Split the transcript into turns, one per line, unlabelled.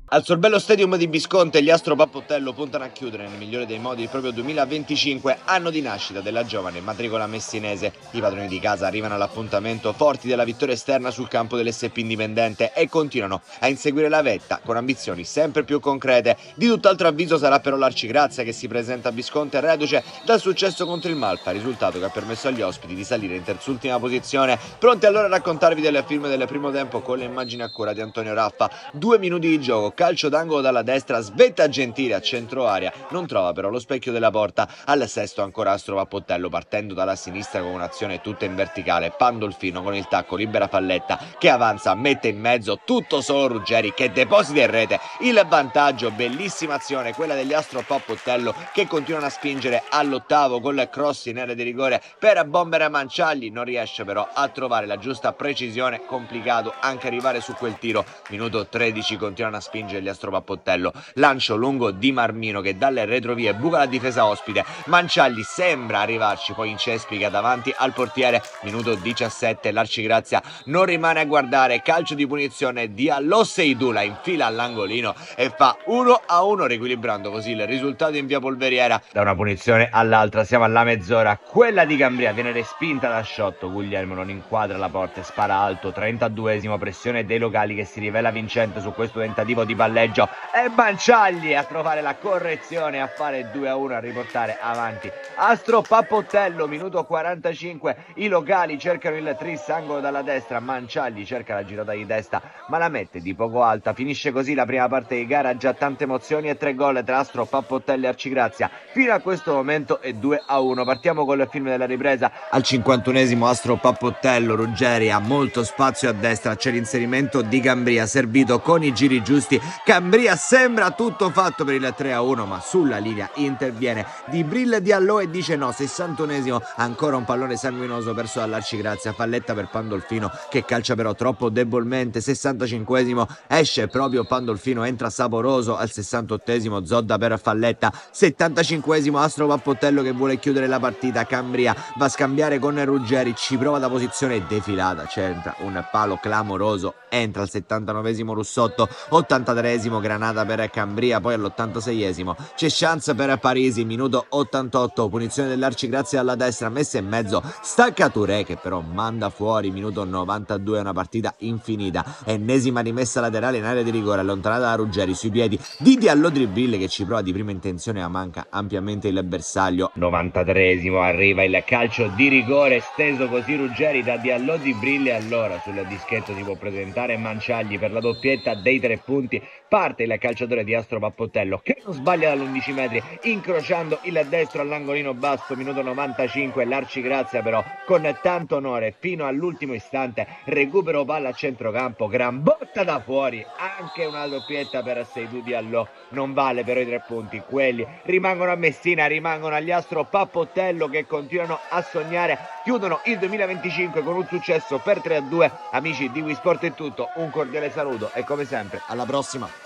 Al Sorbello Stadium di Visconti gli Astro Pappottello puntano a chiudere nel migliore dei modi il proprio 2025, anno di nascita della giovane matricola messinese. I padroni di casa arrivano all'appuntamento forti della vittoria esterna sul campo dell'SP Indipendente e continuano a inseguire la vetta con ambizioni sempre più concrete. Di tutt'altro avviso sarà però l'Arcigrazia che si presenta a Visconti reduce dal successo contro il Malpa, risultato che ha permesso agli ospiti di salire in terzultima posizione. Pronti allora a raccontarvi delle firme del primo tempo con le immagini a cura di Antonio Raffa. 2 minuti di gioco, calcio d'angolo dalla destra, svetta Gentile a centro area, non trova però lo specchio della porta. Al sesto ancora Astro Pappottello partendo dalla sinistra con un'azione tutta in verticale. Pandolfino con il tacco libera Falletta che avanza, mette in mezzo tutto solo Ruggeri che deposita in rete il vantaggio. Bellissima azione quella degli Astro Pappottello che continuano a spingere all'ottavo col cross in area di rigore per Bomber Manciagli, non riesce però a trovare la giusta precisione, complicato anche arrivare su quel tiro. Minuto 13 continuano a spingere gli Astro Pappottello, lancio lungo di Marmino che dalle retrovie buca la difesa ospite. Manciagli sembra arrivarci, poi incespica davanti al portiere. Minuto 17 l'Arcigrazia non rimane a guardare, calcio di punizione di Allosseidù, la infila all'angolino e fa 1-1, riequilibrando così il risultato in via Polveriera. Da una punizione all'altra siamo alla mezz'ora, quella di Cambria viene respinta da Sciotto. Guglielmo non inquadra la porta e spara alto. 32esimo, pressione dei locali che si rivela vincente su questo tentativo di palleggio e Manciagli a trovare la correzione, a fare 2-1, a riportare avanti Astro Pappottello. Minuto 45, i locali cercano il tris angolo dalla destra, Manciagli cerca la girata di testa ma la mette di poco alta. Finisce così la prima parte di gara, già tante emozioni e 3 gol tra Astro Pappottello e Arcigrazia. Fino a questo momento è 2-1. Partiamo con il film della ripresa. Al 51esimo Astro Pappottello, Ruggeri ha molto spazio a destra, c'è l'inserimento di Cambria servito con i giri giusti. Cambria sembra tutto fatto per il 3-1 ma sulla linea interviene Di Brille Diallo e dice no. 61esimo, ancora un pallone sanguinoso perso dall'Arcigrazia, Falletta per Pandolfino che calcia però troppo debolmente. 65esimo, esce proprio Pandolfino, entra Saporoso. Al 68esimo Zodda per Falletta. 75esimo, Astro Pappottello che vuole chiudere la partita, Cambria va a scambiare con Ruggeri, ci prova da posizione defilata, c'entra un palo clamoroso, entra al 79esimo Russotto. 83esimo Granata per Cambria, poi all'86esimo c'è chance per Parisi. Minuto 88, punizione dell'Arcigrazia alla destra, messa in mezzo, stacca Touré che però manda fuori. Minuto 92, una partita infinita, ennesima rimessa laterale in area di rigore allontanata da Ruggeri sui piedi di Diallo Dribbille che ci prova di prima intenzione ma manca ampiamente il bersaglio. 93esimo, arriva il calcio di rigore steso così Ruggeri da Diallo Dribbille. Allora sul dischetto si può presentare Manciagli per la doppietta dei 3 punti. Parte il calciatore di Astro Pappottello che non sbaglia dall'11 metri incrociando il destro all'angolino basso. Minuto 95, l'Arcigrazia però con tanto onore fino all'ultimo istante, recupero palla a centrocampo, gran botta da fuori, anche una doppietta per Seydou Diallo, non vale però i 3 punti, quelli rimangono a Messina, rimangono agli Astro Pappottello che continuano a sognare, chiudono il 2025 con un successo per 3-2. Amici di Wisport è tutto, un cordiale saluto e come sempre alla prossima.